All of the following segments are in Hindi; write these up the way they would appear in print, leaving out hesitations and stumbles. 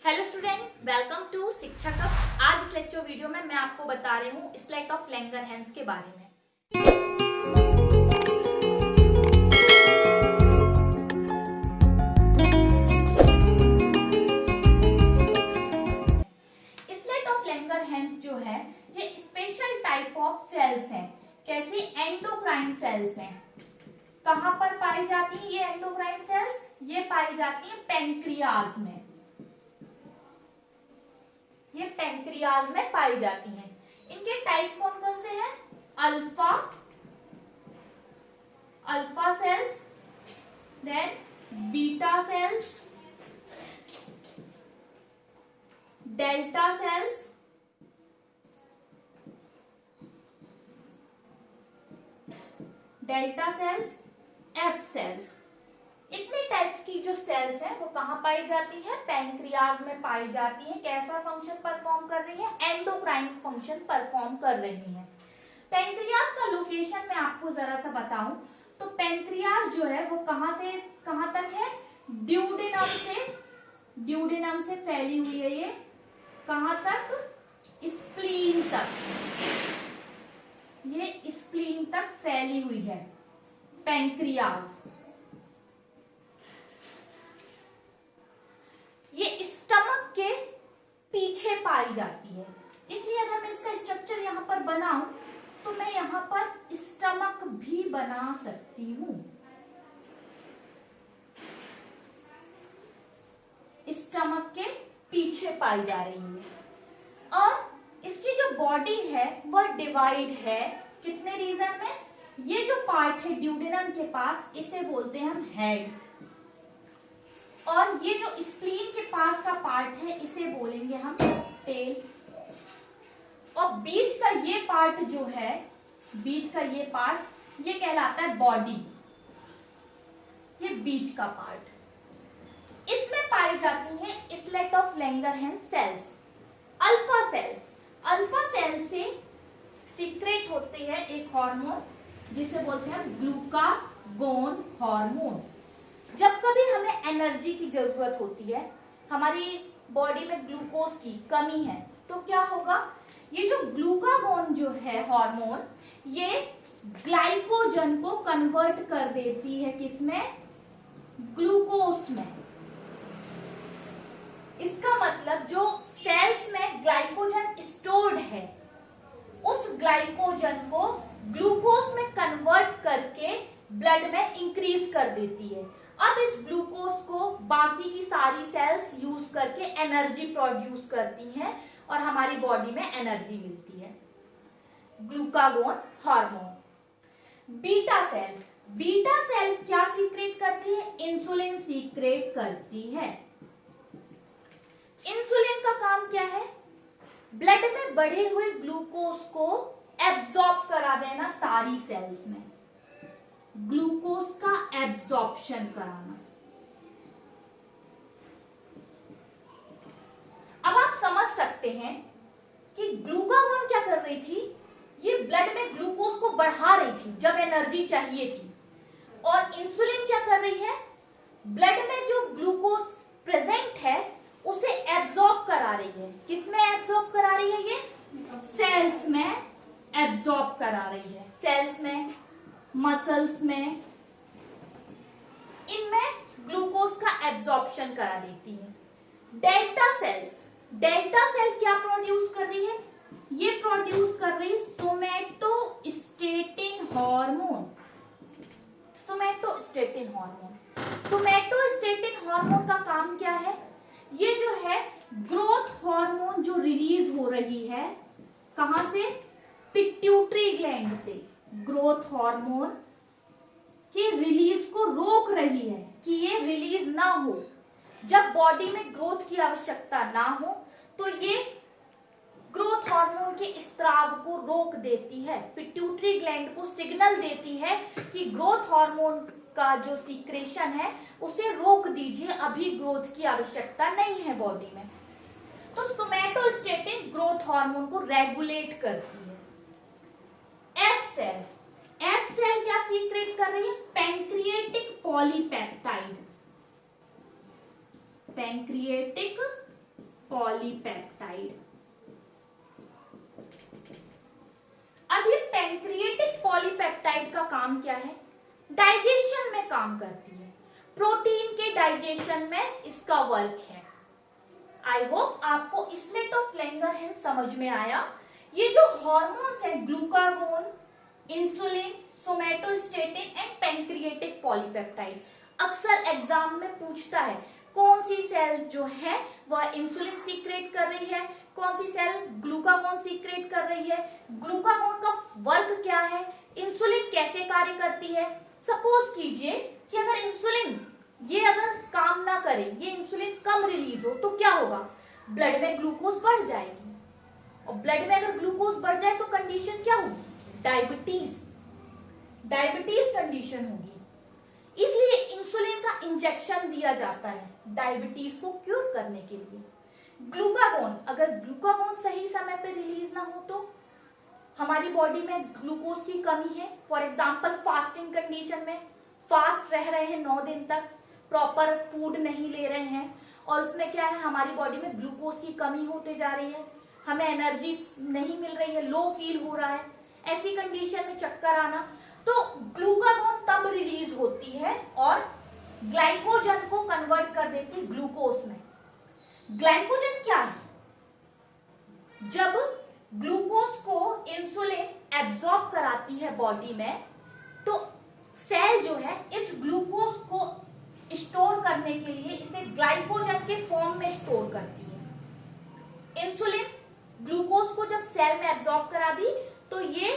हेलो स्टूडेंट, वेलकम टू शिक्षा कप। आज इस लेक्चर वीडियो में मैं आपको बता रही हूँ स्लेट ऑफ लैंगरहैंस के बारे में। स्लेट ऑफ लैंगरहैंस जो है ये स्पेशल टाइप ऑफ सेल्स हैं। कैसे? एंडोक्राइन सेल्स हैं। कहाँ पर पाई जाती है ये एंडोक्राइन सेल्स? ये पाई जाती है पैंक्रियाज में। ये पैंक्रियाज में पाई जाती हैं। इनके टाइप कौन कौन से हैं? Alpha cells, then beta cells, delta cells, F cells. इतने टाइप्स की जो सेल्स है वो कहाँ पाई जाती है? पैंक्रियाज में पाई जाती है। कैसा फंक्शन परफॉर्म कर रही है? एंडोक्राइन फंक्शन परफॉर्म कर रही है। पैंक्रियाज का लोकेशन मैं आपको जरा सा बताऊं तो पैंक्रियाज जो है वो कहाँ से कहाँ तक है? ड्यूडेनम से फैली हुई है। ये कहाँ तक? स्प्लीन तक। ये स्प्लीन तक फैली हुई है पैंक्रियाज। ये स्टमक के पीछे पाई जाती है। इसलिए अगर मैं इसका स्ट्रक्चर यहां पर बनाऊं तो मैं यहां पर स्टमक भी बना सकती हूं। स्टमक के पीछे पाई जा रही है और इसकी जो बॉडी है वह डिवाइड है कितने रीजन में? ये जो पार्ट है ड्यूडेनम के पास इसे बोलते हैं हम हेड, और ये जो स्प्लीन के पास का पार्ट है इसे बोलेंगे हम टेल, और बीच का ये पार्ट जो है, बीच का ये पार्ट ये कहलाता है बॉडी। ये बीच का पार्ट, इसमें पाई जाती है islets of Langerhans cells. Alpha cell से सीक्रेट होती है एक हार्मोन जिसे बोलते हैं ग्लूकागोन हार्मोन। जब कभी हमें एनर्जी की जरूरत होती है, हमारी बॉडी में ग्लूकोज की कमी है, तो क्या होगा? ये जो ग्लूकागोन जो है हार्मोन, ये ग्लाइकोजन को कन्वर्ट कर देती है किसमें? ग्लूकोज में। इसका मतलब जो सेल्स में ग्लाइकोजन स्टोर्ड है उस ग्लाइकोजन को ग्लूकोज में कन्वर्ट करके ब्लड में इंक्रीज कर देती है। अब इस ग्लूकोज को बाकी की सारी सेल्स यूज करके एनर्जी प्रोड्यूस करती हैं और हमारी बॉडी में एनर्जी मिलती है। Glucagon hormone. बीटा सेल क्या सीक्रेट करती है? इंसुलिन सीक्रेट करती है। इंसुलिन का काम क्या है? ब्लड में बढ़े हुए ग्लूकोज को एब्जॉर्ब करा देना सारी सेल्स में। ग्लूकोज का एब्जॉर्प्शन कराना। अब आप समझ सकते हैं कि ग्लूकागोन क्या कर रही थी? ये ब्लड में ग्लूकोज को बढ़ा रही थी जब एनर्जी चाहिए थी, और इंसुलिन क्या कर रही है? ब्लड में जो ग्लूकोज प्रेजेंट है उसे एब्जॉर्ब करा रही है। किसमें एब्जॉर्ब करा रही है? ये सेल्स में एब्जॉर्ब करा रही है। सेल्स में, मसल्स में, इनमें ग्लूकोज का एब्जॉर्प्शन करा देती है। डेल्टा सेल क्या प्रोड्यूस कर रही है? ये प्रोड्यूस कर रही है सोमैटोस्टेटिन हार्मोन का काम क्या है? ये जो है ग्रोथ हार्मोन जो रिलीज हो रही है, कहां से? पिट्यूटरी ग्लैंड से। ग्रोथ हार्मोन के रिलीज को रोक रही है कि ये रिलीज ना हो। जब बॉडी में ग्रोथ की आवश्यकता ना हो तो ये ग्रोथ हार्मोन के स्त्राव को रोक देती है। पिट्यूटरी ग्लैंड को सिग्नल देती है कि ग्रोथ हार्मोन का जो सीक्रेशन है उसे रोक दीजिए, अभी ग्रोथ की आवश्यकता नहीं है बॉडी में। तो सोमैटोस्टेटिन ग्रोथ हार्मोन को रेगुलेट करती है। एफ सेल क्या सीक्रेट कर रही है? Pancreatic polypeptide. अब ये पैंक्रिएटिक पॉलीपेप्टाइड का काम क्या है? डाइजेशन में काम करती है, प्रोटीन के डाइजेशन में इसका वर्क है। आई होप आपको इसमें तो लैंगरहैंस समझ में आया। ये जो हॉर्मोन्स है glucagon, insulin, somatostatin and pancreatic polypeptide, अक्सर एग्जाम में पूछता है कौन सी सेल जो है वह इंसुलिन सीक्रेट कर रही है, कौन सी सेल ग्लूकागोन सीक्रेट कर रही है, ग्लूकागोन का वर्क क्या है, इंसुलिन कैसे कार्य करती है। सपोज कीजिए कि अगर इंसुलिन ये अगर काम ना करे, ये इंसुलिन कम रिलीज हो, तो क्या होगा? ब्लड में ग्लूकोज बढ़ जाएगी, और ब्लड में अगर ग्लूकोज बढ़ जाए तो कंडीशन क्या होगी? डायबिटीज कंडीशन होगी। इसलिए इंसुलिन का इंजेक्शन दिया जाता है डायबिटीज को क्योर करने के लिए। ग्लूकागोन, अगर ग्लूकागोन सही समय पे रिलीज ना हो तो हमारी बॉडी में ग्लूकोज की कमी है। फॉर एग्जांपल फास्टिंग कंडीशन में फास्ट रह रहे हैं 9 दिन तक, प्रॉपर फूड नहीं ले रहे हैं, और उसमें क्या है हमारी बॉडी में ग्लूकोज की कमी होते जा रही है, हमें एनर्जी नहीं मिल रही है, लो फील हो रहा है, ऐसी कंडीशन में चक्कर आना, तो ग्लूकागोन तब रिलीज होती है और ग्लाइकोजन को कन्वर्ट कर देती है ग्लूकोज में। ग्लाइकोजन क्या है? जब ग्लूकोज को इंसुलिन एब्जॉर्ब कराती है बॉडी में, तो सेल जो है इस ग्लूकोज को स्टोर करने के लिए इसे ग्लाइकोजन के फॉर्म में स्टोर करती है। इंसुलिन ग्लूकोज को जब सेल में एब्जॉर्ब करा दी तो ये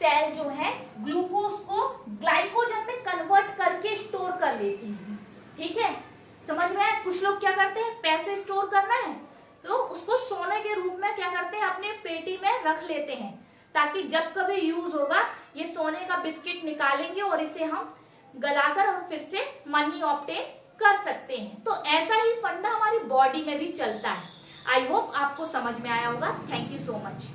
सेल जो है ग्लूकोज को ग्लाइकोजन में कन्वर्ट करके स्टोर कर लेती है। ठीक है, समझ में आया? कुछ लोग क्या करते हैं, पैसे स्टोर करना है तो उसको सोने के रूप में क्या करते हैं, अपने पेटी में रख लेते हैं, ताकि जब कभी यूज होगा ये सोने का बिस्किट निकालेंगे और इसे हम गलाकर और फिर से मनी ऑब्टेन कर सकते हैं। तो ऐसा ही फंडा हमारी बॉडी में भी चलता है। आई होप आपको समझ में आया होगा। Thank you so much.